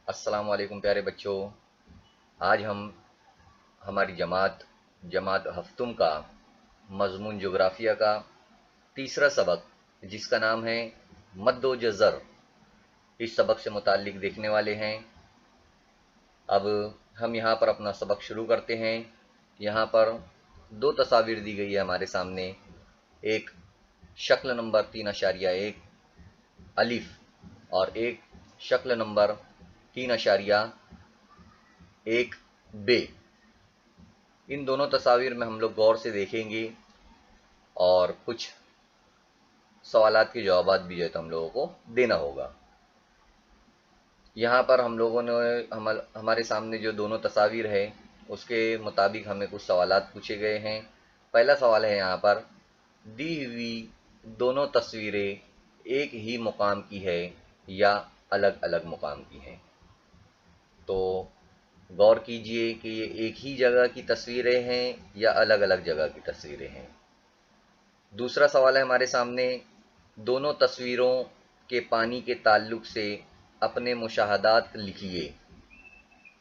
अस्सलाम वालेकुम प्यारे बच्चों। आज हम हमारी जमात हफ्तुम का मज़मून जोग्राफिया का तीसरा सबक, जिसका नाम है मद्दो जज़र, इस सबक से मुताल्लिक देखने वाले हैं। अब हम यहाँ पर अपना सबक शुरू करते हैं। यहाँ पर दो तस्वीर दी गई है हमारे सामने। एक शक्ल नंबर 3.1 अलिफ और एक शक्ल नंबर 3.1 बे। इन दोनों तस्वीर में हम लोग गौर से देखेंगे और कुछ सवालात के जवाब भी जो है तो हम लोगों को देना होगा। यहाँ पर हम लोगों ने हमारे सामने जो दोनों तस्वीर है उसके मुताबिक हमें कुछ सवालात पूछे गए हैं। पहला सवाल है यहाँ पर, दी हुई दोनों तस्वीरें एक ही मुकाम की है या अलग अलग मुकाम की हैं। तो गौर कीजिए कि ये एक ही जगह की तस्वीरें हैं या अलग अलग जगह की तस्वीरें हैं। दूसरा सवाल है हमारे सामने, दोनों तस्वीरों के पानी के ताल्लुक से अपने मुशाहदात लिखिए।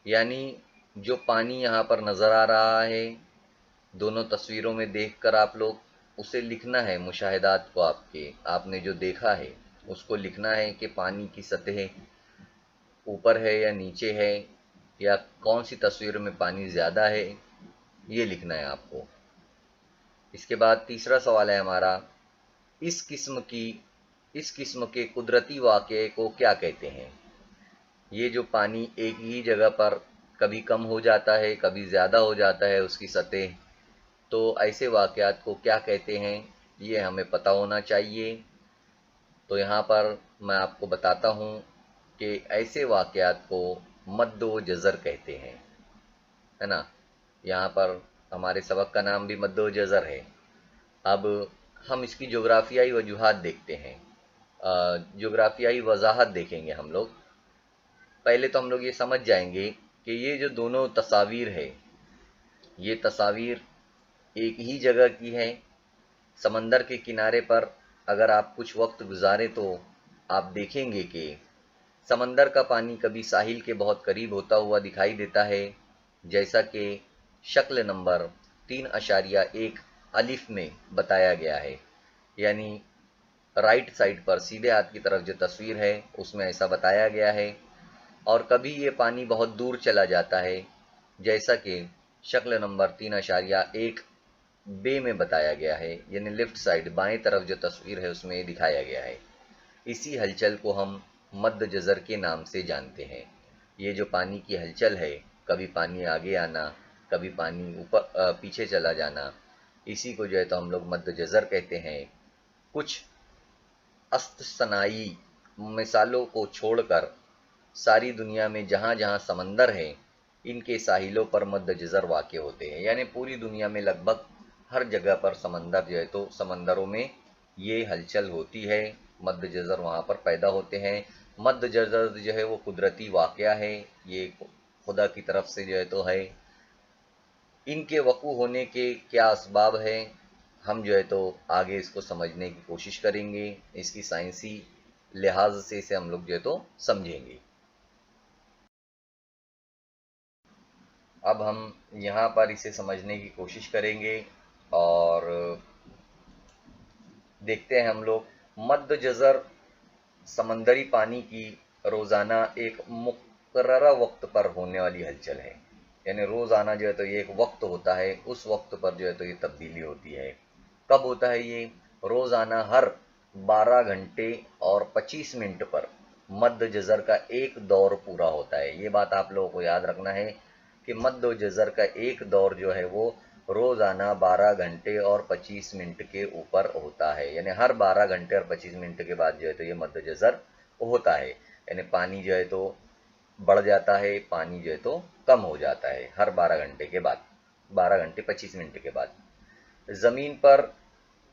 यानी जो पानी यहाँ पर नज़र आ रहा है दोनों तस्वीरों में देखकर आप लोग उसे लिखना है। मुशाहदात को आपने जो देखा है उसको लिखना है कि पानी की सतह ऊपर है या नीचे है, या कौन सी तस्वीर में पानी ज़्यादा है, ये लिखना है आपको। इसके बाद तीसरा सवाल है हमारा, इस किस्म के कुदरती वाक़ये को क्या कहते हैं। ये जो पानी एक ही जगह पर कभी कम हो जाता है कभी ज़्यादा हो जाता है उसकी सतह, तो ऐसे वाक़यात को क्या कहते हैं ये हमें पता होना चाहिए। तो यहाँ पर मैं आपको बताता हूँ कि ऐसे वाक़यात को मद्दो जज़र कहते हैं, है ना। यहाँ पर हमारे सबक का नाम भी मद्दो जज़र है। अब हम इसकी जोग्राफियाई वजूहात देखते हैं, जोग्राफियाई वजाहत देखेंगे हम लोग। पहले तो हम लोग ये समझ जाएंगे कि ये जो दोनों तस्वीर है ये तस्वीर एक ही जगह की हैं। समंदर के किनारे पर अगर आप कुछ वक्त गुजारें तो आप देखेंगे कि समंदर का पानी कभी साहिल के बहुत करीब होता हुआ दिखाई देता है, जैसा कि शक्ल नंबर 3.1 अलिफ में बताया गया है। यानी राइट साइड पर सीधे हाथ की तरफ जो तस्वीर है उसमें ऐसा बताया गया है। और कभी ये पानी बहुत दूर चला जाता है, जैसा कि शक्ल नंबर 3.1 बे में बताया गया है। यानी लेफ्ट साइड बाएं तरफ जो तस्वीर है उसमें ये दिखाया गया है। इसी हलचल को हम मद्द जज़र के नाम से जानते हैं। ये जो पानी की हलचल है, कभी पानी आगे आना कभी पानी ऊपर पीछे चला जाना, इसी को जो है तो हम लोग मद्द जज़र कहते हैं। कुछ अस्तसनाई मिसालों को छोड़कर सारी दुनिया में जहाँ जहाँ समंदर है इनके साहिलों पर मद्द जज़र वाक़ होते हैं। यानी पूरी दुनिया में लगभग हर जगह पर समंदर जो है तो समंदरों में ये हलचल होती है, मद्द जज़र वहाँ पर पैदा होते हैं। मद्द जज़र जो है वो कुदरती वाक़या है, ये खुदा की तरफ से जो है तो है। इनके वक़ू होने के क्या असबाब हैं, हम जो है तो आगे इसको समझने की कोशिश करेंगे। इसकी साइंसी लिहाज से इसे हम लोग जो है तो समझेंगे। अब हम यहाँ पर इसे समझने की कोशिश करेंगे और देखते हैं हम लोग। मद्द जज़र समंदरी पानी की रोज़ाना एक मुकर्ररा वक्त पर होने वाली हलचल है। यानी रोज़ाना जो है तो ये एक वक्त होता है, उस वक्त पर जो है तो ये तब्दीली होती है। कब होता है ये? रोज़ाना हर 12 घंटे और 25 मिनट पर मद्द जज़र का एक दौर पूरा होता है। ये बात आप लोगों को याद रखना है कि मद्द जज़र का एक दौर जो है वो रोज़ाना 12 घंटे और 25 मिनट के ऊपर होता है। यानी हर 12 घंटे और 25 मिनट के बाद जो है तो ये मद्द जज़र होता है। यानी पानी जो है तो बढ़ जाता है, पानी जो है तो कम हो जाता है हर 12 घंटे के बाद, 12 घंटे 25 मिनट के बाद। ज़मीन पर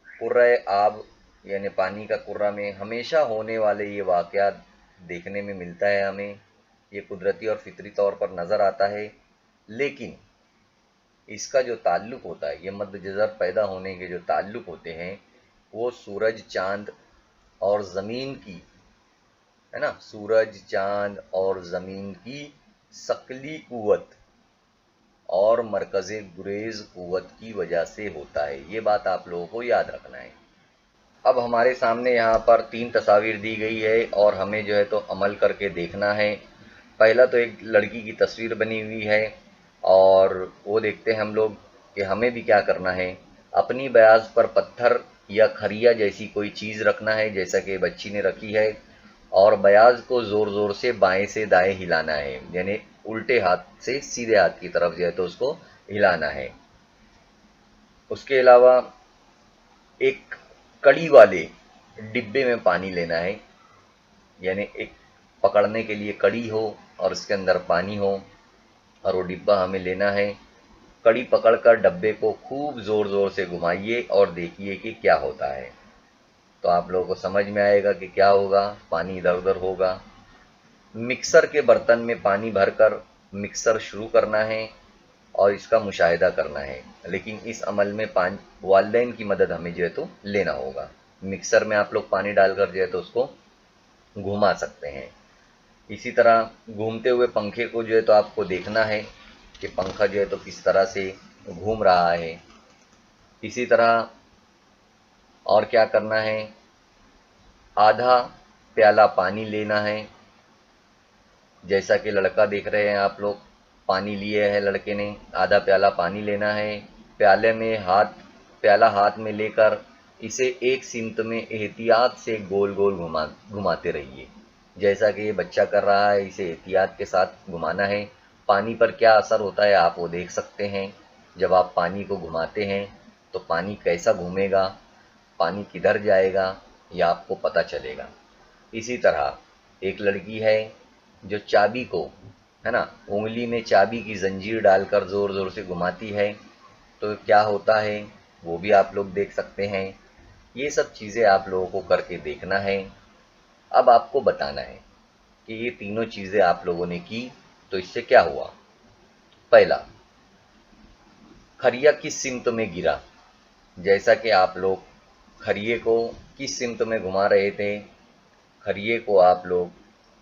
कुर्रे आब यानी पानी का कुर्रा में हमेशा होने वाले ये वाक़यात देखने में मिलता है हमें। ये कुदरती और फितरी तौर पर नज़र आता है, लेकिन इसका जो ताल्लुक़ होता है, ये मद्द जज़र पैदा होने के जो ताल्लुक़ होते हैं वो सूरज, चाँद और ज़मीन की है ना, सूरज, चांद और ज़मीन की शकली कुव्वत और मरकज़े गुरेज कुव्वत की वजह से होता है। ये बात आप लोगों को याद रखना है। अब हमारे सामने यहाँ पर 3 तस्वीर दी गई है और हमें जो है तो अमल करके देखना है। पहला तो एक लड़की की तस्वीर बनी हुई है और वो देखते हैं हम लोग कि हमें भी क्या करना है। अपनी ब्याज पर पत्थर या खरिया जैसी कोई चीज़ रखना है, जैसा कि बच्ची ने रखी है, और ब्याज को ज़ोर ज़ोर से बाएं से दाएं हिलाना है, यानी उल्टे हाथ से सीधे हाथ की तरफ जो है तो उसको हिलाना है। उसके अलावा एक कड़ी वाले डिब्बे में पानी लेना है, यानी एक पकड़ने के लिए कड़ी हो और उसके अंदर पानी हो, और वो डिब्बा हमें लेना है। कड़ी पकड़कर डब्बे को खूब ज़ोर ज़ोर से घुमाइए और देखिए कि क्या होता है। तो आप लोगों को समझ में आएगा कि क्या होगा, पानी इधर उधर होगा। मिक्सर के बर्तन में पानी भरकर मिक्सर शुरू करना है और इसका मुशाहिदा करना है, लेकिन इस अमल में वालिदैन की मदद हमें जो है तो लेना होगा। मिक्सर में आप लोग पानी डालकर जो है तो उसको घुमा सकते हैं। इसी तरह घूमते हुए पंखे को जो है तो आपको देखना है कि पंखा जो है तो किस तरह से घूम रहा है। इसी तरह और क्या करना है, आधा प्याला पानी लेना है, जैसा कि लड़का देख रहे हैं आप लोग, पानी लिए है लड़के ने, आधा प्याला पानी लेना है। प्याला हाथ में लेकर इसे एक सिमत में एहतियात से गोल गोल घुमाते रहिए, जैसा कि ये बच्चा कर रहा है। इसे एहतियात के साथ घुमाना है। पानी पर क्या असर होता है आप वो देख सकते हैं। जब आप पानी को घुमाते हैं तो पानी कैसा घूमेगा, पानी किधर जाएगा, यह आपको पता चलेगा। इसी तरह एक लड़की है जो चाबी को, है ना, उंगली में चाबी की जंजीर डालकर ज़ोर ज़ोर से घुमाती है, तो क्या होता है वो भी आप लोग देख सकते हैं। ये सब चीज़ें आप लोगों को करके देखना है। अब आपको बताना है कि ये तीनों चीज़ें आप लोगों ने की तो इससे क्या हुआ। पहला, खरिया किस सिमत में गिरा, जैसा कि आप लोग खरिये को किस सिमत में घुमा रहे थे। खरिये को आप लोग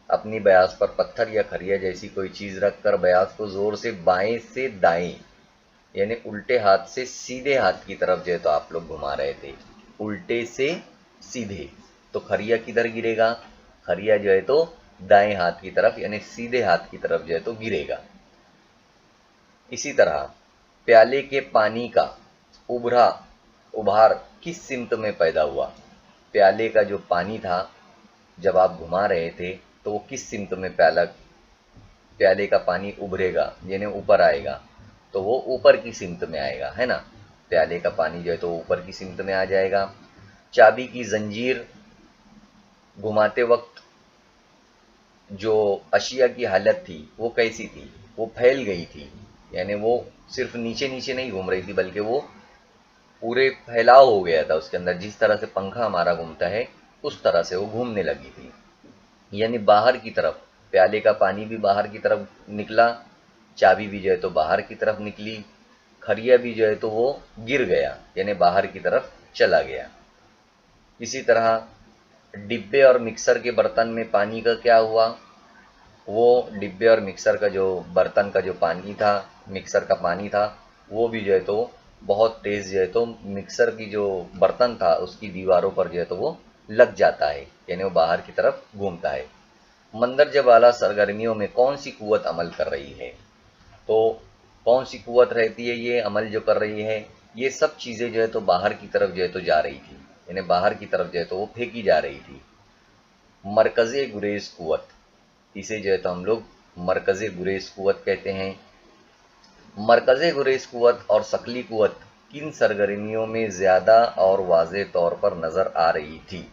अपनी ब्यास पर पत्थर या खरिया जैसी कोई चीज़ रखकर ब्यास को ज़ोर से बाएं से दाएं, यानी उल्टे हाथ से सीधे हाथ की तरफ जो है तो आप लोग घुमा रहे थे, उल्टे से सीधे। तो खरिया किधर गिरेगा, खरिया जो है तो दाएं हाथ की तरफ यानी सीधे हाथ की तरफ जो है तो गिरेगा। इसी तरह प्याले के पानी का उभार किस सिमत में पैदा हुआ। प्याले का जो पानी था जब आप घुमा रहे थे तो वो किस सिमत में प्याले का पानी उभरेगा, यानी ऊपर आएगा, तो वो ऊपर की सिमत में आएगा, है ना। प्याले का पानी जो है तो ऊपर की सिमत में आ जाएगा। चाबी की जंजीर घुमाते वक्त जो अशिया की हालत थी वो कैसी थी, वो फैल गई थी, यानी वो सिर्फ नीचे नीचे नहीं घूम रही थी बल्कि वो पूरे फैलाव हो गया था उसके अंदर। जिस तरह से पंखा हमारा घूमता है उस तरह से वो घूमने लगी थी, यानी बाहर की तरफ। प्याले का पानी भी बाहर की तरफ निकला, चाबी भी जो है तो बाहर की तरफ निकली, खरिया भी जो है तो वो गिर गया, यानी बाहर की तरफ चला गया। इसी तरह डिब्बे और मिक्सर के बर्तन में पानी का क्या हुआ, वो डिब्बे और मिक्सर का जो बर्तन का जो पानी था, मिक्सर का पानी था, वो भी जो है तो बहुत तेज़ जो है तो मिक्सर की जो बर्तन था उसकी दीवारों पर जो है तो वो लग जाता है, यानी वो बाहर की तरफ घूमता है। मंदरजा वाला सरगर्मियों में कौन सी कुव्वत अमल कर रही है, तो कौन सी कुव्वत रहती है ये अमल जो कर रही है, ये सब चीज़ें जो है तो बाहर की तरफ जो है तो जा रही थी, यानी बाहर की तरफ जो है तो वो फेंकी जा रही थी। मरकज़े गुरेज कुव्वत, इसे जो है तो हम लोग मरकज़े गुरेज कुव्वत कहते हैं। मरकज़े गुरेज कुव्वत और शकली कुव्वत किन सरगर्मियों में ज़्यादा और वाज़े तौर पर नज़र आ रही थी,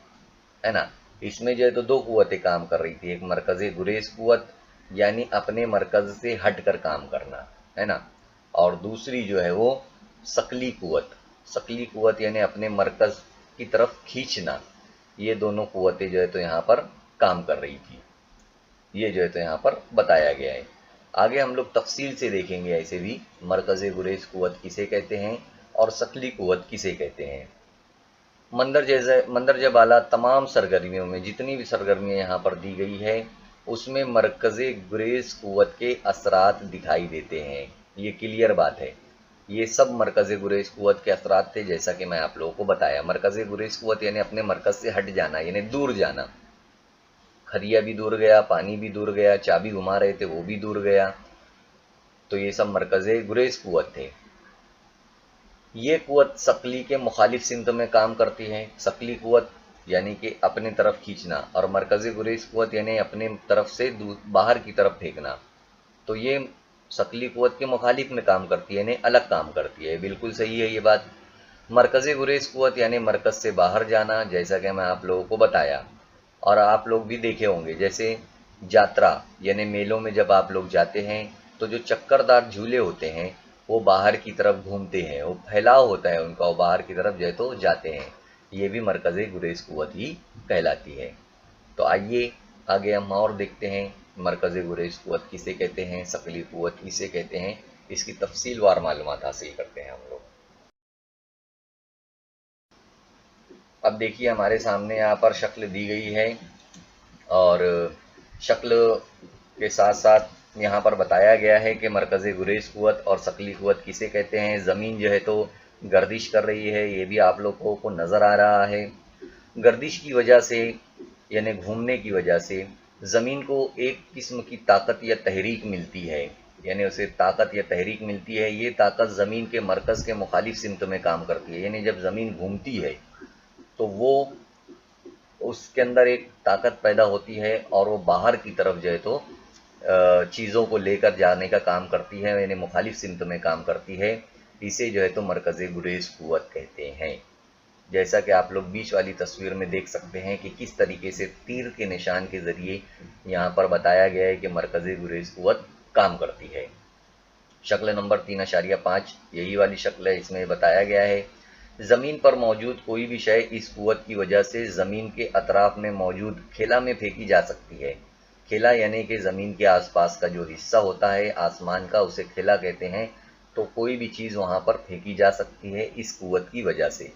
है ना। इसमें जो है तो दो कुव्वतें काम कर रही थी, एक मरकज़े गुरेज कुव्वत यानी अपने मरकज़ से हट कर काम करना, है ना, और दूसरी जो है वो शकली कुव्वत। शकली कुव्वत यानी अपने मरकज़ की तरफ खींचना। ये दोनों कुव्वतें जो है तो यहाँ पर काम कर रही थी, ये जो है तो यहाँ पर बताया गया है। आगे हम लोग तफसील से देखेंगे ऐसे भी मरकज़े गुरेज कुव्वत किसे कहते हैं और शकली कुव्वत किसे कहते हैं। मंदरजा बाला तमाम सरगर्मियों में जितनी भी सरगर्मियाँ यहाँ पर दी गई है उसमें मरकज़ गुरेज़ क़ुव्वत के असरात दिखाई देते हैं। ये क्लियर बात है। ये सब मरकज़ गुरेज़ क़ुव्वत के असरात थे, जैसा कि मैं आप लोगों को बताया। मरकज़ गुरेज़ क़ुव्वत यानी अपने मरकज़ से हट जाना, यानी दूर जाना। खरिया भी दूर गया, पानी भी दूर गया, चाबी घुमा रहे थे वो भी दूर गया। तो ये सब मरकज़ गुरेज़ क़ुव्वत थे। ये क़ुव्वत सकली के मुखालिफ सिमत में काम करती है। सकली क़ुव्वत यानी कि अपनी तरफ खींचना, और मरकज़ी गुरेज़ क़ुव्वत यानी अपने तरफ से बाहर की तरफ फेंकना। तो ये सकली क़ुव्वत के मुखालिफ में काम करती है, यानी अलग काम करती है। बिल्कुल सही है ये बात। मरकज़ी गुरेज़ क़ुव्वत यानी मरकज़ से बाहर जाना, जैसा कि मैं आप लोगों को बताया और आप लोग भी देखे होंगे। जैसे यात्रा यानी मेलों में जब आप लोग जाते हैं तो जो चक्करदार झूले होते हैं वो बाहर की तरफ घूमते हैं, वो फैलाव होता है उनका, वो बाहर की तरफ जो है तो जाते हैं। ये भी मरकज़ गुरेज़ क़ुव्वत ही कहलाती है। तो आइए आगे हम और देखते हैं मरकज़ गुरेज़ क़ुव्वत किसे कहते हैं, सकली क़ुव्वत किसे कहते हैं, इसकी तफसीलवार मालूमात हासिल करते हैं हम लोग। अब देखिए हमारे सामने यहाँ पर शक्ल दी गई है और शक्ल के साथ साथ यहाँ पर बताया गया है कि मरकज़ गुरेज़ क़ुव्वत और सकली क़ुव्वत किसे कहते हैं। ज़मीन जो है तो गर्दिश कर रही है, ये भी आप लोगों को नज़र आ रहा है। गर्दिश की वजह से यानी घूमने की वजह से ज़मीन को एक किस्म की ताकत या तहरीक मिलती है, यानी उसे ताकत या तहरीक मिलती है। ये ताकत ज़मीन के मरकज़ के मुखालिफ सिमत में काम करती है, यानी जब ज़मीन घूमती है तो वो उसके अंदर एक ताकत पैदा होती है और वो बाहर की तरफ जो है तो चीज़ों को लेकर जाने का काम करती है, यानी मुखालिफ सिमत में काम करती है। इसे जो है तो मरकज़ गुरेज़ क़ुव्वत कहते हैं। जैसा कि आप लोग बीच वाली तस्वीर में देख सकते हैं कि किस तरीके से तीर के निशान के ज़रिए यहाँ पर बताया गया है कि मरकज़ गुरेज़ क़ुव्वत काम करती है। शक्ल नंबर 3.5 यही वाली शक्ल है। इसमें बताया गया है ज़मीन पर मौजूद कोई भी शय इस क़ुव्वत की वजह से ज़मीन के अतराफ में मौजूद खेला में फेंकी जा सकती है। खेला यानी कि ज़मीन के आसपास का जो हिस्सा होता है आसमान का, उसे खेला कहते हैं। तो कोई भी चीज़ वहाँ पर फेंकी जा सकती है इस क़ुव्वत की वजह से।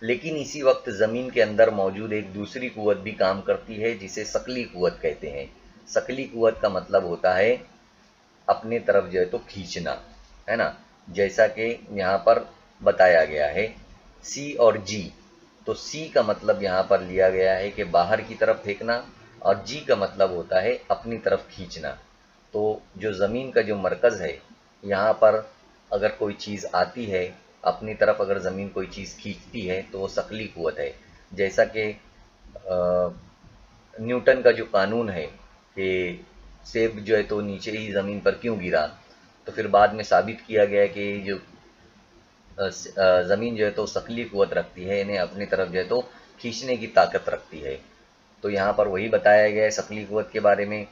लेकिन इसी वक्त ज़मीन के अंदर मौजूद एक दूसरी क़ुव्वत भी काम करती है जिसे सकली क़ुव्वत कहते हैं। सकली क़ुव्वत का मतलब होता है अपनी तरफ जो है तो खींचना, है ना। जैसा कि यहाँ पर बताया गया है सी और जी। तो सी का मतलब यहाँ पर लिया गया है कि बाहर की तरफ फेंकना, और जी का मतलब होता है अपनी तरफ खींचना। तो जो ज़मीन का जो मरकज़ है यहाँ पर अगर कोई चीज़ आती है अपनी तरफ, अगर ज़मीन कोई चीज़ खींचती है तो वो सकली क़ुव्वत है। जैसा कि न्यूटन का जो कानून है कि सेब जो है तो नीचे ही ज़मीन पर क्यों गिरा, तो फिर बाद में साबित किया गया कि जो ज़मीन जो है तो सकली क़ुव्वत रखती है, यानी अपनी तरफ जो है तो खींचने की ताकत रखती है। तो यहाँ पर वही बताया गया है सकली क़ुव्वत के बारे में।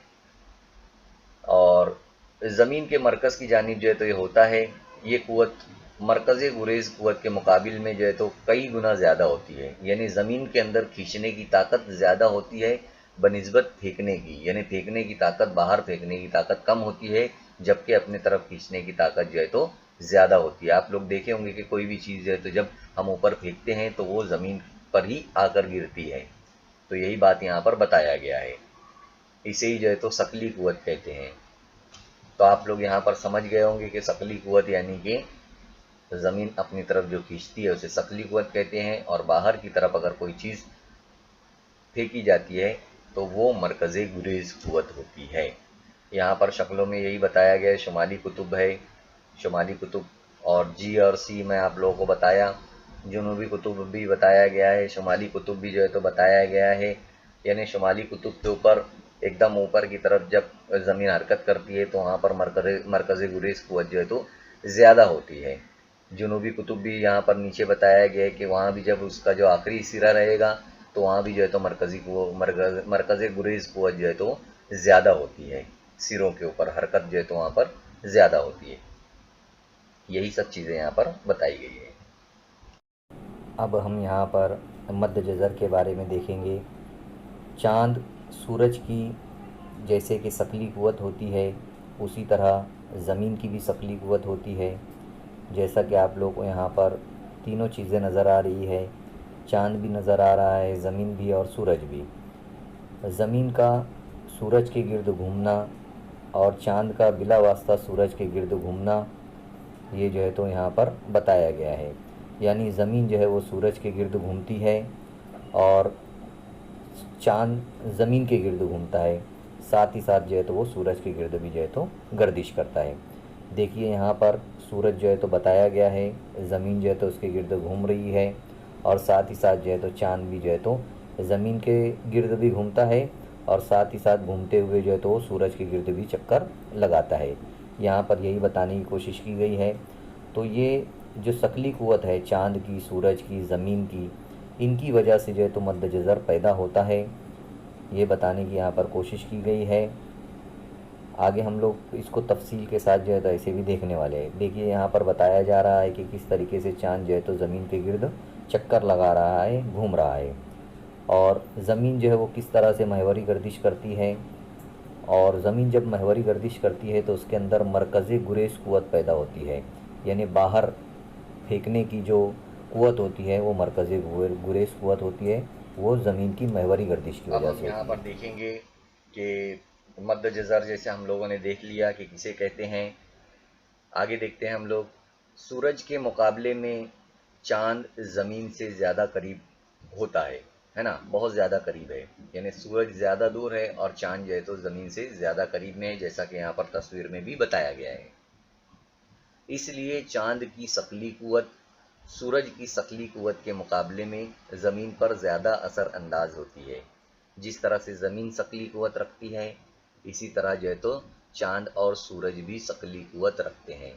और ज़मीन के मरकज़ की जानिब जो है तो ये होता है, ये क़ुव्वत मरकज़ गुरेज़ क़ुव्वत के मुकाबिल में जो है तो कई गुना ज़्यादा होती है। यानी ज़मीन के अंदर खींचने की ताकत ज़्यादा होती है बनिस्बत फेंकने की, यानी फेंकने की ताकत, बाहर फेंकने की ताकत कम होती है, जबकि अपनी तरफ खींचने की ताकत जो है तो ज़्यादा होती है। आप लोग देखे होंगे कि कोई भी चीज़ जो है तो जब हम ऊपर फेंकते हैं तो वो ज़मीन पर ही आकर गिरती है। तो यही बात यहाँ पर बताया गया है, इसे ही जो है तो सकली क़ुव्वत कहते हैं। तो आप लोग यहाँ पर समझ गए होंगे कि सकली क़ुव्वत यानी कि ज़मीन अपनी तरफ जो खींचती है उसे सकली क़ुव्वत कहते हैं, और बाहर की तरफ अगर कोई चीज़ फेंकी जाती है तो वो मरकज़ गुरेज़ क़ुव्वत होती है। यहाँ पर शक्लों में यही बताया गया है। शुमाली कुतुब है, शुमाली कुतुब, और जी और सी मैं आप लोगों को बताया। जुनूबी कुतुब भी बताया गया है, शुमाली कुतुब भी जो है तो बताया गया है। यानी शुमाली कुतुब के ऊपर एकदम ऊपर की तरफ जब ज़मीन हरकत करती है तो वहाँ पर मरकज़ गुरेज़ क़ुव्वत जो है तो ज़्यादा होती है। जुनूबी कुतुब भी यहाँ पर नीचे बताया गया है कि वहाँ भी जब उसका जो आखिरी सिरा रहेगा तो वहाँ भी जो है तो मरकज़ गुरेज़ क़ुव्वत जो है तो ज़्यादा होती है। सिरों के ऊपर हरकत जो है तो वहाँ पर ज़्यादा होती है। यही सब चीज़ें यहाँ पर बताई गई है। अब हम यहाँ पर मद्द जज़र के बारे में देखेंगे। चाँद सूरज की जैसे कि सकली क़ुव्वत होती है, उसी तरह ज़मीन की भी सकली क़ुव्वत होती है। जैसा कि आप लोग को यहाँ पर तीनों चीज़ें नज़र आ रही है। चाँद भी नज़र आ रहा है, ज़मीन भी और सूरज भी। ज़मीन का सूरज के गिर्द घूमना और चाँद का बिला वास्ता सूरज के गिर्द घूमना, ये जो है तो यहाँ पर बताया गया है। यानी ज़मीन जो है वो सूरज के गिर्द घूमती है और चाँद ज़मीन के गिर्द घूमता है। साथ ही साथ जो है तो वो सूरज के गिर्द भी जो है तो गर्दिश करता है। देखिए यहाँ पर सूरज जो है तो बताया गया है, ज़मीन जो है तो उसके गिर्द घूम रही है और साथ ही साथ जो है तो चाँद भी जो है तो ज़मीन के गिर्द भी घूमता है और साथ ही साथ घूमते हुए जो है तो वो सूरज के गिर्द भी चक्कर लगाता है। यहाँ पर यही बताने की कोशिश की गई है। तो ये जो शकली क़ुव्वत है चाँद की, सूरज की, ज़मीन की, इनकी वजह से जो है तो मद्द जज़र पैदा होता है, ये बताने की यहाँ पर कोशिश की गई है। आगे हम लोग इसको तफसील के साथ जो है तो ऐसे भी देखने वाले हैं। देखिए यहाँ पर बताया जा रहा है कि किस तरीके से चाँद जो है तो ज़मीन के गिर्द चक्कर लगा रहा है, घूम रहा है, और ज़मीन जो है वो किस तरह से महवरी गर्दिश करती है। और ज़मीन जब महवरी गर्दिश करती है तो उसके अंदर मरकज़ गुरेज़ क़ुव्वत पैदा होती है, यानी बाहर फेंकने की जो क़ुव्वत होती है वो मरकज़ गुरेज़ क़ुव्वत होती है, वो ज़मीन की महवरी गर्दिश की अब वजह हम से यहाँ होती पर है। देखेंगे कि मद्द जज़र जैसे हम लोगों ने देख लिया कि किसे कहते हैं। आगे देखते हैं हम लोग। सूरज के मुकाबले में चाँद ज़मीन से ज़्यादा करीब होता है ना, बहुत ज़्यादा करीब है। यानी सूरज ज़्यादा दूर है और चाँद जो है तो ज़मीन से ज़्यादा करीब में है, जैसा कि यहाँ पर तस्वीर में भी बताया गया है। इसलिए चाँद की शकली क़ुव्वत सूरज की शकली क़ुव्वत के मुकाबले में ज़मीन पर ज़्यादा असर अंदाज होती है। जिस तरह से ज़मीन शकली क़ुव्वत रखती है, इसी तरह जो है तो चाँद और सूरज भी शकली क़ुव्वत रखते हैं।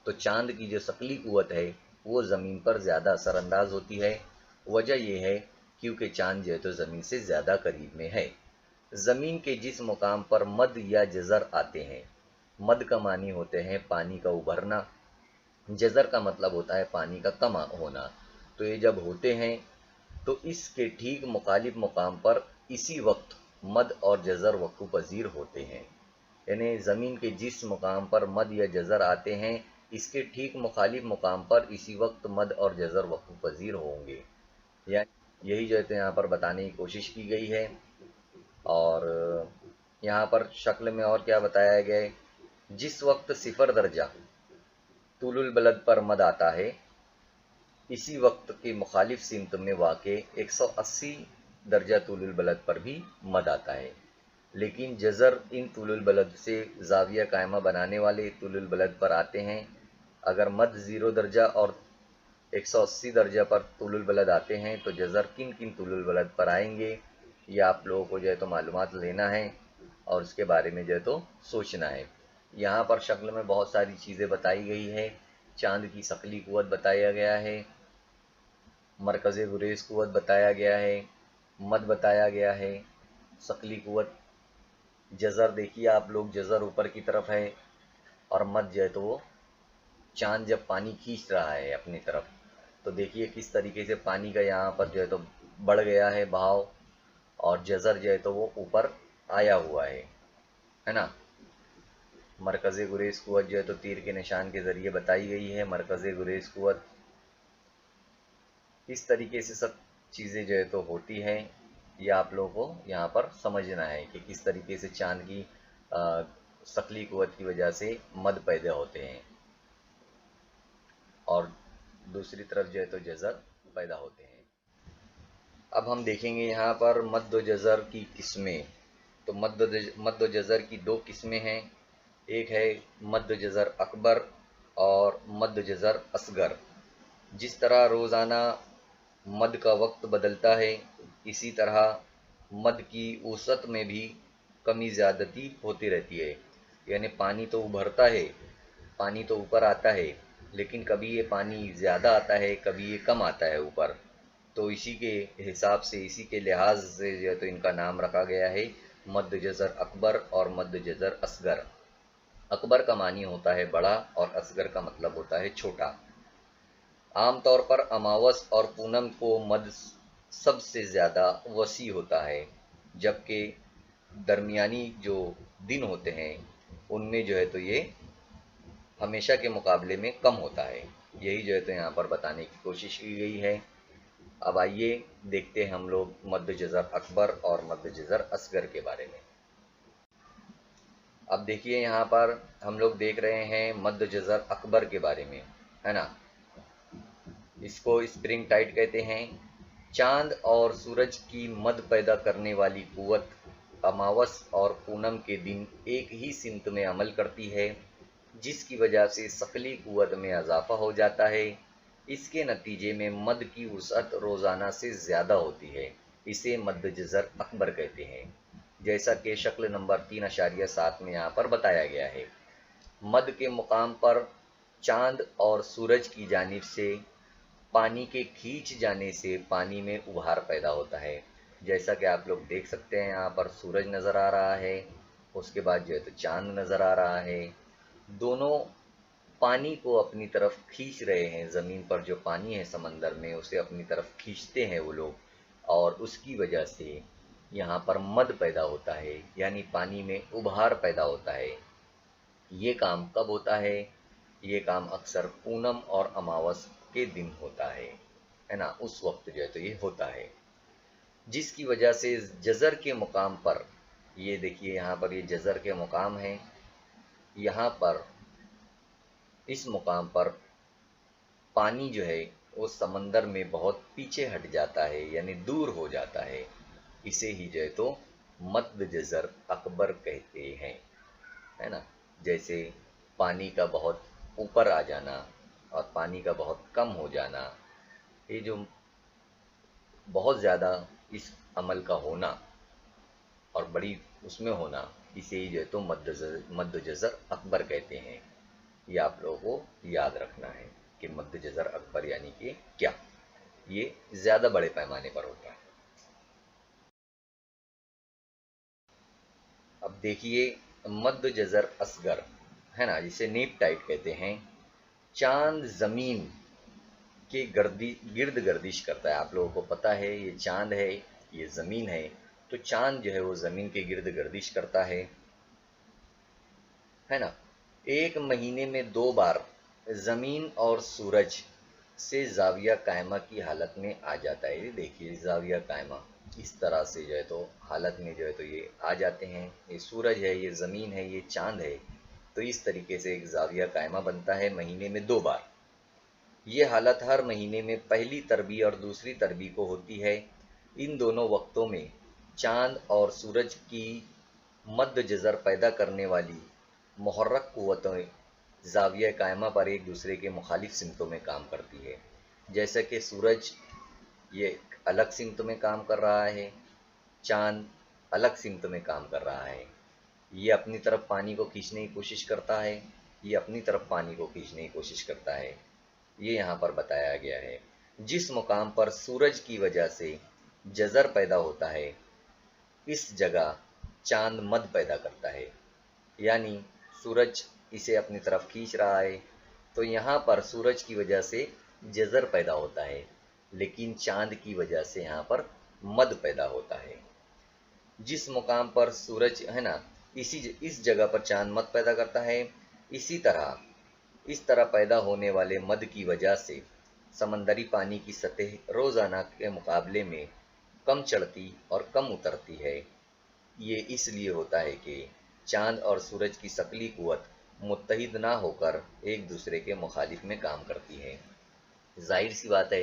तो चाँद की जो शकली क़ुव्वत है वो ज़मीन पर ज़्यादा असरअंदाज होती है। वजह यह है क्योंकि चाँद जो है तो ज़मीन से ज़्यादा करीब में है। ज़मीन के जिस मुकाम पर मद या जज़र आते हैं, मद का मानी होते हैं पानी का उभरना, जज़र का मतलब होता है पानी का कम होना। तो ये जब होते हैं तो इसके ठीक मुखालिफ मुकाम पर इसी वक्त मद और जज़र वक़्फ़ पज़ीर होते हैं। यानी ज़मीन के जिस मुकाम पर मद या जज़र आते हैं, इसके ठीक मुखालिफ मुकाम पर इसी वक्त मद और जज़र वक़्फ़ पज़ीर होंगे। या यही जो है तो यहाँ पर बताने की कोशिश की गई है। और यहाँ पर शक्ल में और क्या बताया गया है, जिस वक्त सिफर दर्जा तुलुल बलद पर मद आता है, इसी वक्त के मुखालिफ सिमत में वाक़े 180 दर्जा तुलुल बलद पर भी मद आता है। लेकिन जज़र इन तुलुल बलद से ज़ाविया कायमा बनाने वाले तुलुल बलद पर आते हैं। अगर मद 0 दर्जा और 180 दर्जा पर तुलुल बलद आते हैं तो जज़र किन किन तुलुल बलद पर आएंगे, ये आप लोगों को जो है तो मालूमात लेना है और उसके बारे में जो है तो सोचना है। यहाँ पर शक्ल में बहुत सारी चीज़ें बताई गई है। चाँद की शकली क़ुव्वत बताया गया है, मरकज़ गुरेज़ क़ुव्वत बताया गया है, मद बताया गया है, शकली क़ुव्वत, जज़र देखिए आप लोग, जज़र ऊपर की तरफ है और मद जो है तो वो चाँद जब पानी खींच रहा है अपनी तरफ, तो देखिए किस तरीके से पानी का यहाँ पर जो है तो बढ़ गया है बहाव, और जज़र जो है तो वो ऊपर आया हुआ है ना। मरकज़ गुरेज़ क़ुव्वत जो है तो तीर के निशान के ज़रिए बताई गई है। मरकज़ गुरेज़ क़ुव्वत इस तरीके से सब चीज़ें जो है तो होती हैं। ये आप लोगों को यहाँ पर समझना है कि किस तरीके से चाँद की शकली क़ुव्वत की वजह से मद पैदा होते हैं और दूसरी तरफ जो है तो जज़र पैदा होते हैं। अब हम देखेंगे यहाँ पर मद व जज़र की किस्में। तो मद व जज़र की दो किस्में हैं। एक है मद व जज़र अकबर और मद व जज़र असगर। जिस तरह रोज़ाना मद का वक्त बदलता है, इसी तरह मद की औसत में भी कमी ज़्यादती होती रहती है। यानी पानी तो उभरता है, पानी तो ऊपर आता है, लेकिन कभी ये पानी ज़्यादा आता है, कभी ये कम आता है ऊपर। तो इसी के हिसाब से, इसी के लिहाज से जो है तो इनका नाम रखा गया है मद जज़र अकबर और मद जज़र असगर। अकबर का मानी होता है बड़ा और असगर का मतलब होता है छोटा। आमतौर पर अमावस और पूनम को मद सबसे ज़्यादा वसी होता है, जबकि दरमियानी जो दिन होते हैं उनमें जो है तो ये हमेशा के मुकाबले में कम होता है। यही जो है तो यहाँ पर बताने की कोशिश की गई है। अब आइए देखते हैं हम लोग मद्द जज़र अकबर और मद्द जज़र असगर के बारे में। अब देखिए यहाँ पर हम लोग देख रहे हैं मद्द जज़र अकबर के बारे में, है ना। इसको स्प्रिंग टाइड कहते हैं। चांद और सूरज की मद पैदा करने वाली कुव्वत अमावस और पूनम के दिन एक ही सिमत में अमल करती है, जिसकी वजह से शकली कुव्वत में इजाफा हो जाता है। इसके नतीजे में मद की वुसअत रोज़ाना से ज़्यादा होती है। इसे मद्द जज़र अकबर कहते हैं, जैसा कि शक्ल नंबर 3.7 में यहाँ पर बताया गया है। मद के मुकाम पर चांद और सूरज की जानिब से पानी के खींच जाने से पानी में उभार पैदा होता है। जैसा कि आप लोग देख सकते हैं, यहाँ पर सूरज नज़र आ रहा है, उसके बाद जो है तो चांद नज़र आ रहा है। दोनों पानी को अपनी तरफ खींच रहे हैं। ज़मीन पर जो पानी है समंदर में, उसे अपनी तरफ खींचते हैं वो लोग, और उसकी वजह से यहाँ पर मद पैदा होता है, यानी पानी में उभार पैदा होता है। ये काम कब होता है? ये काम अक्सर पूनम और अमावस के दिन होता है ना। उस वक्त जो है तो ये होता है, जिसकी वजह से जज़र के मुकाम पर, ये देखिए यहाँ पर ये जज़र के मुकाम है, यहाँ पर इस मुकाम पर पानी जो है वो समंदर में बहुत पीछे हट जाता है, यानी दूर हो जाता है। इसे ही जो है तो मद्द जज़र अकबर कहते हैं, है ना। जैसे पानी का बहुत ऊपर आ जाना और पानी का बहुत कम हो जाना, ये जो बहुत ज़्यादा इस अमल का होना और बड़ी उसमें होना, इसे ही जो है तो मद्द जज़र अकबर कहते हैं। ये आप लोगों को याद रखना है कि मद्द जज़र अकबर यानी कि क्या, ये ज़्यादा बड़े पैमाने पर होता है। अब देखिए मद्द जज़र असगर, है ना, जिसे नीप टाइड कहते हैं। चांद ज़मीन के गिर्द गर्दिश करता है। आप लोगों को पता है ये चांद है, ये ज़मीन है, तो चांद जो है वो ज़मीन के गिर्द गर्दिश करता है ना। एक महीने में 2 बार ज़मीन और सूरज से ज़ाविया कायमा की हालत में आ जाता है। ये देखिए ज़ाविया कायमा इस तरह से जो है तो हालत में जो है तो ये आ जाते हैं। ये सूरज है, ये ज़मीन है, ये चांद है, तो इस तरीके से एक ज़ाविया कायमा बनता है महीने में 2 बार। ये हालत हर महीने में पहली तरबी और दूसरी तरबी को होती है। इन दोनों वक्तों में चांद और सूरज की मद्द जज़र पैदा करने वाली मुहर्रक कुव्वतें ज़ाविया कायमा पर एक दूसरे के मुखालिफ सिमतों में काम करती है। जैसे कि सूरज ये अलग सिमत में काम कर रहा है, चांद अलग सिमत में काम कर रहा है। ये अपनी तरफ पानी को खींचने की कोशिश करता है, ये अपनी तरफ पानी को खींचने की कोशिश करता है। ये यहाँ पर बताया गया है। जिस मुकाम पर सूरज की वजह से जज़र पैदा होता है, इस जगह चांद मद पैदा करता है, यानी सूरज इसे अपनी तरफ खींच रहा है, तो यहाँ पर सूरज की वजह से जज़र पैदा होता है, लेकिन चांद की वजह से यहाँ पर मद पैदा होता है। जिस मुकाम पर सूरज, है ना, इस जगह पर चांद मद पैदा करता है। इस तरह पैदा होने वाले मद की वजह से समंदरी पानी की सतह रोज़ाना के मुकाबले में कम चढ़ती और कम उतरती है। ये इसलिए होता है कि चांद और सूरज की शकली कुव्वत मुत्तहिद ना होकर एक दूसरे के मुखालिफ में काम करती है। जाहिर सी बात है,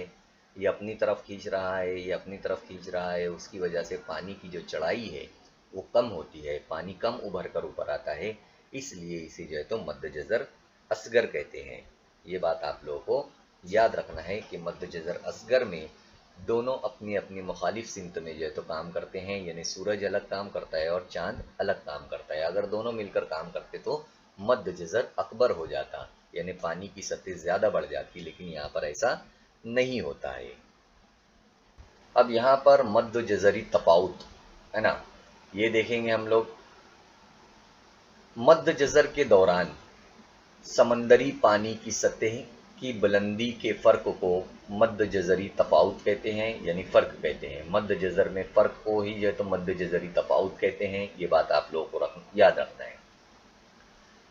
ये अपनी तरफ खींच रहा है, ये अपनी तरफ खींच रहा है, उसकी वजह से पानी की जो चढ़ाई है वो कम होती है, पानी कम उभर कर ऊपर आता है। इसलिए इसे जो है तो मद्द जज़र असगर कहते हैं। ये बात आप लोगों को याद रखना है कि मद्द जज़र असगर में दोनों अपनी अपनी मुखालिफ सिमत में जो है तो काम करते हैं, यानी सूरज अलग काम करता है और चांद अलग काम करता है। अगर दोनों मिलकर काम करते तो मद्द जज़र अकबर हो जाता, यानी पानी की सतह ज़्यादा बढ़ जाती, लेकिन यहाँ पर ऐसा नहीं होता है। अब यहाँ पर मद्द जज़री तफाउत, है ना, ये देखेंगे हम लोग। मद्द जज़र के दौरान समंदरी पानी की सतह की बुलंदी के फ़र्क को मद्द जज़री तफाउत कहते हैं, यानी फ़र्क कहते हैं। मद्द जज़र में फ़र्क को ही जो है तो मद्द जज़री तफाउत कहते हैं। ये बात आप लोगों को याद रखना है।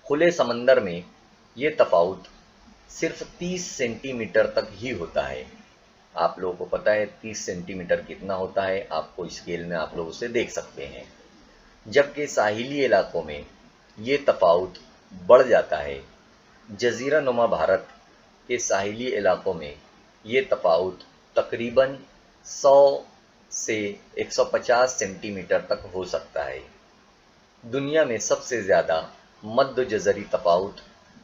खुले समंदर में ये तफाउत सिर्फ 30 सेंटीमीटर तक ही होता है, आप लोगों को पता है 30 सेंटीमीटर कितना होता है, आपको स्केल में आप लोग उसे देख सकते हैं। जबकि साहिली इलाकों में ये तफाउत बढ़ जाता है। जजीरा नुमा भारत के साहिली इलाकों में ये तफाउत तकरीबन 100 से 150 सेंटीमीटर तक हो सकता है। दुनिया में सबसे ज़्यादा मध्य जज़री तफाउत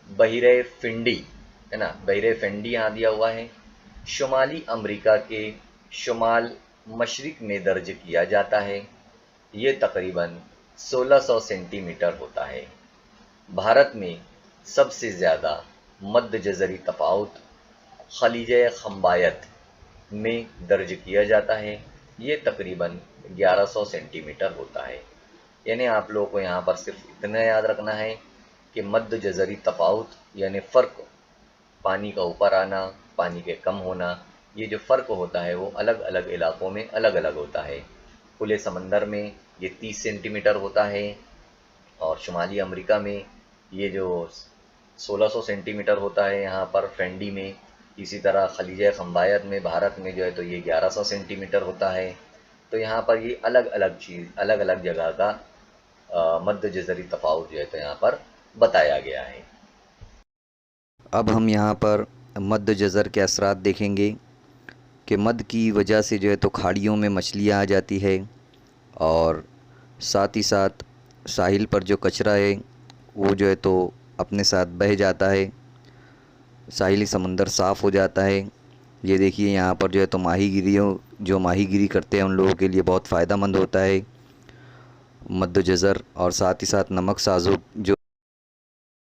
बहिरे फिंडी, है ना, बहिरे फिंडी यहाँ दिया हुआ है, शुमाली अमेरिका के शुमाल मशरिक में दर्ज किया जाता है। ये तकरीबन 1600 सेंटीमीटर होता है। भारत में सबसे ज़्यादा मध्य जज़री तफाउत खलीज खम्बायत में दर्ज किया जाता है। ये तकरीबन 1100 सेंटीमीटर होता है। यानी आप लोगों को यहाँ पर सिर्फ इतना याद रखना है कि मध्य जज़री तफाउत यानी फ़र्क, पानी का ऊपर आना, पानी के कम होना, ये जो फ़र्क होता है वो अलग अलग इलाकों में अलग अलग होता है। खुले समंदर में ये 30 सेंटीमीटर होता है और शुमाली अमेरिका में ये जो 1600 सेंटीमीटर होता है यहाँ पर फेंडी में। इसी तरह खलीज खम्बायत में भारत में जो है तो ये 1100 सेंटीमीटर होता है। तो यहाँ पर ये अलग अलग चीज़, अलग अलग जगह का मध्य जज़री तफाउत जो है तो यहाँ पर बताया गया है। अब हम यहाँ पर मध्य जज़र के असरात देखेंगे कि मद की वजह से जो है तो खाड़ियों में मछलियाँ आ जाती है और साथ ही साथ साहिल पर जो कचरा है वो जो है तो अपने साथ बह जाता है, साहिली समंदर साफ़ हो जाता है। ये देखिए यहाँ पर जो है तो माहीगिरी करते हैं उन लोगों के लिए बहुत फ़ायदेमंद होता है मध्य जज़र, और साथ ही साथ नमक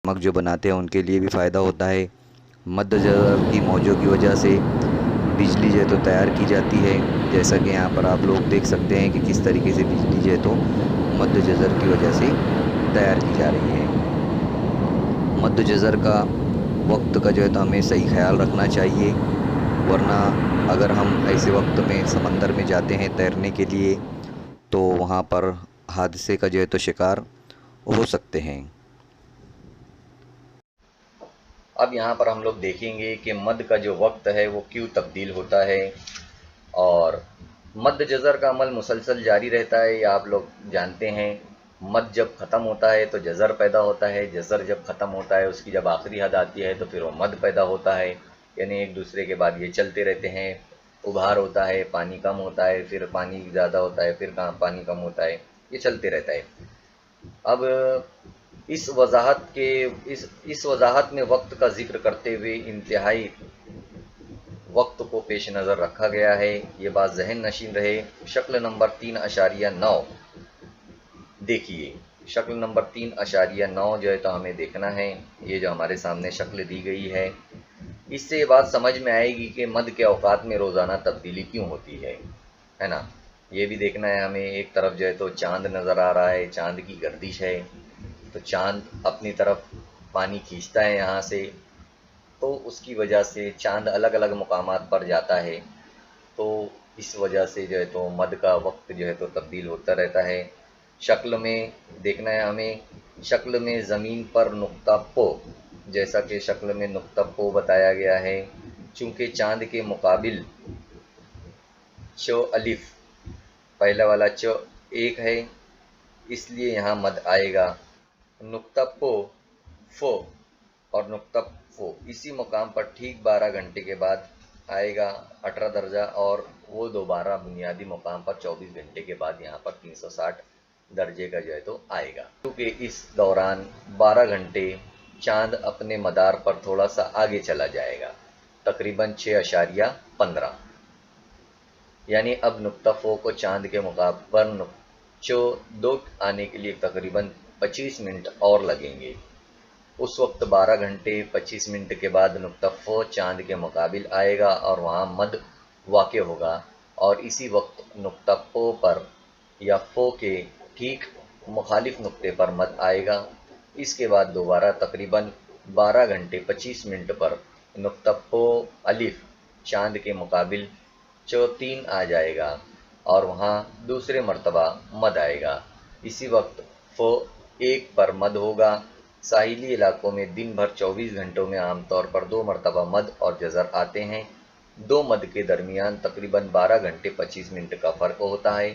जो बनाते हैं उनके लिए भी फ़ायदा होता है। मध्य जज़र की मौजों की वजह से बिजली जो है तो तैयार की जाती है, जैसा कि यहाँ पर आप लोग देख सकते हैं कि किस तरीके से बिजली जो है तो मध्य जज़र की वजह से तैयार की जा रही है। मध्य जज़र का वक्त का जो है तो हमें सही ख्याल रखना चाहिए, वरना अगर हम ऐसे वक्त में समंदर में जाते हैं तैरने के लिए तो वहाँ पर हादसे का जो है तो शिकार हो सकते हैं। अब यहाँ पर हम लोग देखेंगे कि मद का जो वक्त है वो क्यों तब्दील होता है। और मद जज़र का अमल मुसलसल जारी रहता है, ये आप लोग जानते हैं। मद जब ख़त्म होता है तो जज़र पैदा होता है, जज़र जब ख़त्म होता है उसकी जब आखिरी हद आती है तो फिर वो मद पैदा होता है। यानी एक दूसरे के बाद ये चलते रहते हैं। उभार होता है, पानी कम होता है, फिर पानी ज़्यादा होता है, फिर कहाँ पानी कम होता है, ये चलते रहता है। अब इस वजाहत में वक्त का जिक्र करते हुए इंतहाई वक्त को पेश नज़र रखा गया है। ये बात जहन नशीन रहे। शक्ल नंबर 3.9 देखिए, शक्ल नंबर 3.9 जो है तो हमें देखना है। ये जो हमारे सामने शक्ल दी गई है, इससे ये बात समझ में आएगी कि मद के औकात में रोज़ाना तब्दीली क्यों होती है ना। ये भी देखना है हमें। एक तरफ जो है तो चाँद नज़र आ रहा है, चाँद की गर्दिश है, तो चाँद अपनी तरफ पानी खींचता है यहाँ से, तो उसकी वजह से चाँद अलग अलग मुकामात पर जाता है। तो इस वजह से जो है तो मद का वक्त जो है तो तब्दील होता रहता है। शक्ल में देखना है हमें, शक्ल में ज़मीन पर नुक्ता पो, जैसा कि शक्ल में नुक्ता पो बताया गया है। चूँकि चाँद के मुकाबिल च अलिफ, पहला वाला च एक है, इसलिए यहाँ मद आएगा। नुक्ता पो फो और नुक्ता फो इसी मुकाम पर ठीक 12 घंटे के बाद आएगा 18 दर्जा, और वो दोबारा बुनियादी मुकाम पर 24 घंटे के बाद यहाँ पर 360 दर्जे का जो है तो आएगा। क्योंकि इस दौरान 12 घंटे चाँद अपने मदार पर थोड़ा सा आगे चला जाएगा, तकरीबन 6.15। यानी अब नुक्ता फो को चाँद के मुकाबले पर चो 2 आने के लिए तकरीबन 25 मिनट और लगेंगे। उस वक्त 12 घंटे 25 मिनट के बाद नुक्ता फो चाँद के मुकाबिल आएगा और वहाँ मद वाक़ होगा, और इसी वक्त नुक्ता पो पर या फो के ठीक मुखालिफ नुक्ते पर मद आएगा। इसके बाद दोबारा तकरीबन 12 घंटे 25 मिनट पर नुक्ता पो अलिफ चाँद के मुकाबिल चो 3 आ जाएगा और वहाँ दूसरे मर्तबा मद आएगा। इसी वक्त फो 1 पर मद होगा। साहिली इलाकों में दिन भर 24 घंटों में आमतौर पर 2 मरतबा मद और जज़र आते हैं। दो मद के दरमियान तकरीबन 12 घंटे 25 मिनट का फ़र्क होता है।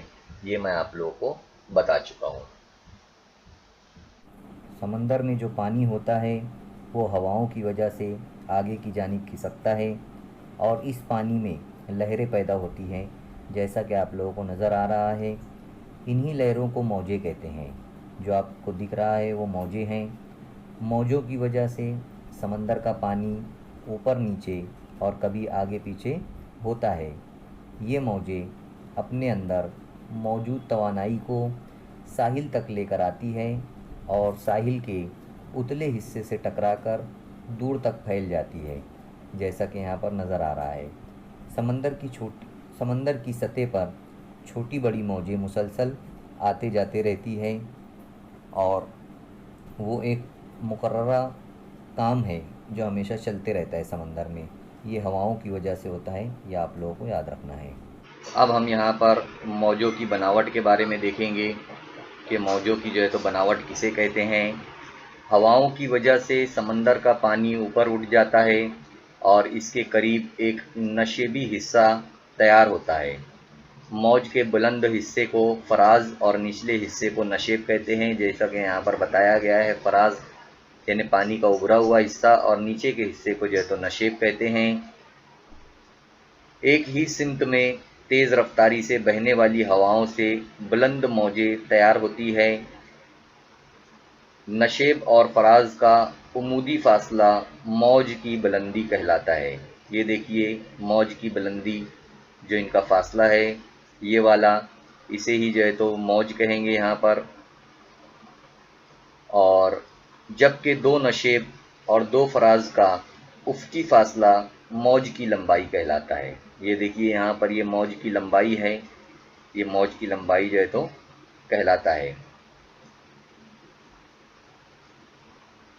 ये मैं आप लोगों को बता चुका हूँ। समंदर में जो पानी होता है वो हवाओं की वजह से आगे की जानिब खिसकता है और इस पानी में लहरें पैदा होती हैं, जैसा कि आप लोगों को नज़र आ रहा है। इन्हीं लहरों को मौजें कहते हैं। जो आपको दिख रहा है वो मौजें हैं। मौजों की वजह से समंदर का पानी ऊपर नीचे और कभी आगे पीछे होता है। ये मौजें अपने अंदर मौजूद तवानाई को साहिल तक लेकर आती है और साहिल के उतले हिस्से से टकराकर दूर तक फैल जाती है, जैसा कि यहाँ पर नज़र आ रहा है। समंदर की सतह पर छोटी बड़ी मौजें मुसलसल आते जाते रहती है और वो एक मुकर्ररा काम है जो हमेशा चलते रहता है समंदर में। ये हवाओं की वजह से होता है, ये आप लोगों को याद रखना है। अब हम यहाँ पर मौजों की बनावट के बारे में देखेंगे कि मौजों की जो है तो बनावट किसे कहते हैं। हवाओं की वजह से समंदर का पानी ऊपर उठ जाता है और इसके करीब एक नशेबी हिस्सा तैयार होता है। मौज के बुलंद हिस्से को फराज और निचले हिस्से को नशेब कहते हैं, जैसा कि यहाँ पर बताया गया है। फराज यानी पानी का उभरा हुआ हिस्सा और नीचे के हिस्से को जो है तो नशेब कहते हैं। एक ही सिमत में तेज़ रफ्तारी से बहने वाली हवाओं से बुलंद मौजें तैयार होती है। नशेब और फराज का उमूदी फासला मौज की बुलंदी कहलाता है। ये देखिए मौज की बुलंदी जो इनका फासला है ये वाला, इसे ही जो है तो मौज कहेंगे यहाँ पर। और जबकि दो नशेब और दो फराज का उफ़क़ी फासला मौज की लंबाई कहलाता है। ये देखिए यहाँ पर ये मौज की लंबाई है, ये मौज की लंबाई जो है तो कहलाता है।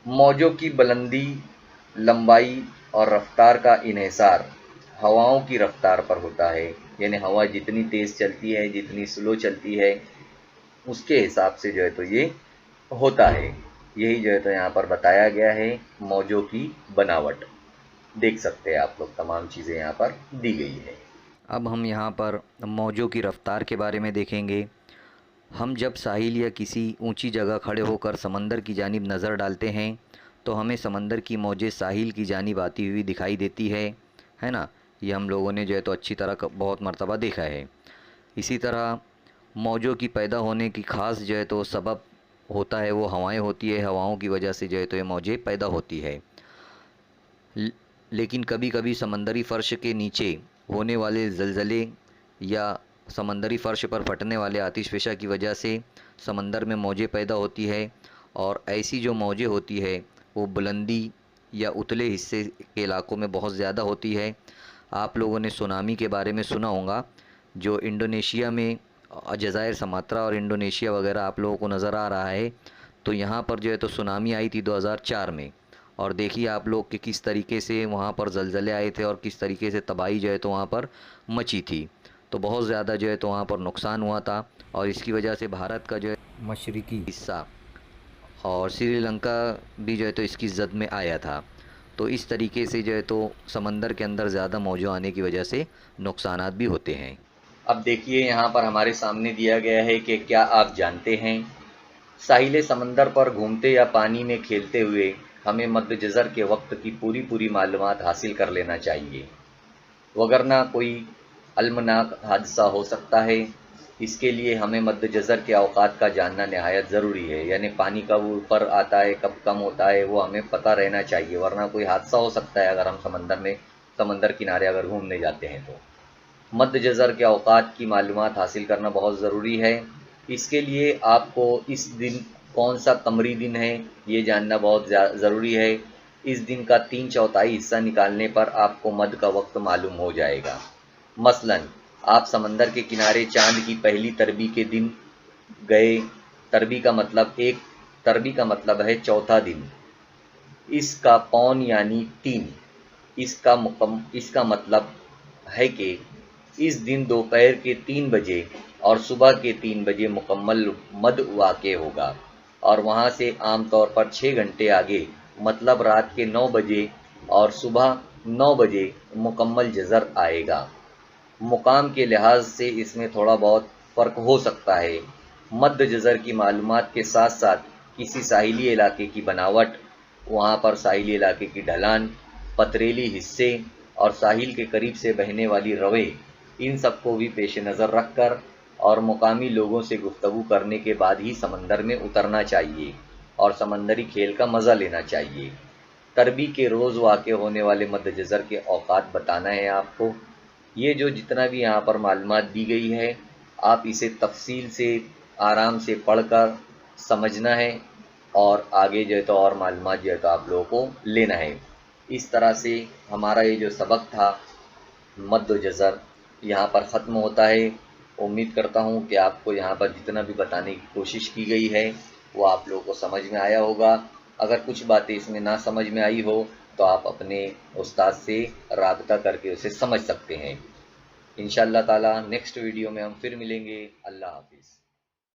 मौजों की बुलंदी, लंबाई और रफ्तार का इन्हिसार हवाओं की रफ्तार पर होता है। यानी हवा जितनी तेज़ चलती है, जितनी स्लो चलती है, उसके हिसाब से जो है तो ये होता है। यही जो है तो यहाँ पर बताया गया है मौजों की बनावट। देख सकते हैं आप लोग, तमाम चीज़ें यहाँ पर दी गई है। अब हम यहाँ पर मौजों की रफ़्तार के बारे में देखेंगे। हम जब साहिल या किसी ऊंची जगह खड़े होकर समंदर की जानिब नज़र डालते हैं तो हमें समंदर की मौजें साहिल की जानिब आती हुई दिखाई देती है ना। ये हम लोगों ने जो है तो अच्छी तरह बहुत मर्तबा देखा है। इसी तरह मौजों की पैदा होने की ख़ास जो है तो सबब होता है वो हवाएं होती है। हवाओं की वजह से जो है तो ये मौजें पैदा होती है। लेकिन कभी कभी समंदरी फ़र्श के नीचे होने वाले ज़लज़ले या समंदरी फ़र्श पर फटने वाले आतिशफ़शा की वजह से समंदर में मौजें पैदा होती है। और ऐसी जो मौजें होती है वो बुलंदी या उतले हिस्से के इलाक़ों में बहुत ज़्यादा होती है। आप लोगों ने सुनामी के बारे में सुना होगा, जो इंडोनेशिया में जज़ायर समात्रा और इंडोनेशिया वगैरह आप लोगों को नज़र आ रहा है। तो यहाँ पर जो है तो सुनामी आई थी 2004 में, और देखिए आप लोग कि किस तरीके से वहाँ पर ज़लज़ले आए थे और किस तरीके से तबाही जो है तो वहाँ पर मची थी। तो बहुत ज़्यादा जो है तो वहाँ पर नुकसान हुआ था और इसकी वजह से भारत का जो है मशरिकी हिस्सा और श्रीलंका भी जो है तो इसकी ज़द में आया था। तो इस तरीके से जो है तो समंदर के अंदर ज़्यादा मौजों आने की वजह से नुकसानात भी होते हैं। अब देखिए यहाँ पर हमारे सामने दिया गया है कि क्या आप जानते हैं, साहिल समंदर पर घूमते या पानी में खेलते हुए हमें मद्द जज़र के वक्त की पूरी मालूमात हासिल कर लेना चाहिए, वगरना कोई अलमनाक हादसा हो सकता है। इसके लिए हमें मद्द जज़र के औकात का जानना नहायत ज़रूरी है। यानी पानी कब ऊपर आता है, कब कम होता है, वो हमें पता रहना चाहिए, वरना कोई हादसा हो सकता है अगर हम समंदर किनारे अगर घूमने जाते हैं तो। मद्द जज़र के औकात की मालूमात हासिल करना बहुत ज़रूरी है। इसके लिए आपको इस दिन कौन सा कमरी दिन है ये जानना बहुत ज़रूरी है। इस दिन का 3/4 हिस्सा निकालने पर आपको मद का वक्त मालूम हो जाएगा। मसलन आप समंदर के किनारे चांद की पहली तरबी के दिन गए। तरबी का मतलब है चौथा दिन। इसका पौन यानी 3, इसका मतलब है कि इस दिन दोपहर के 3 बजे और सुबह के 3 बजे मुकम्मल मद वाक़े होगा और वहाँ से आम तौर पर 6 घंटे आगे मतलब रात के 9 बजे और सुबह 9 बजे मुकम्मल जज़र आएगा। मुकाम के लिहाज से इसमें थोड़ा बहुत फ़र्क हो सकता है। मध्य जज़र की मालूमात के साथ साथ किसी साहिली इलाके की बनावट, वहाँ पर साहिली इलाके की ढलान, पथरीली हिस्से और साहिल के करीब से बहने वाली रवें, इन सबको भी पेश नज़र रख कर और मुकामी लोगों से गुफ्तगू करने के बाद ही समंदर में उतरना चाहिए और समंदरी खेल का मज़ा लेना चाहिए। तरबी के रोज़ वाक़े होने वाले मध्य जज़र के औक़ात बताना है आपको। ये जो जितना भी यहाँ पर मालूमात दी गई है, आप इसे तफ़सील से आराम से पढ़कर समझना है और आगे जो है तो और मालूमात जो है तो आप लोगों को लेना है। इस तरह से हमारा ये जो सबक था मद्द जज़र यहाँ पर ख़त्म होता है। उम्मीद करता हूँ कि आपको यहाँ पर जितना भी बताने की कोशिश की गई है वो आप लोगों को समझ में आया होगा। अगर कुछ बातें इसमें ना समझ में आई हो तो आप अपने उस्ताद से राब्ता करके उसे समझ सकते हैं। इंशाअल्लाह ताला नेक्स्ट वीडियो में हम फिर मिलेंगे। अल्लाह हाफ़िज़।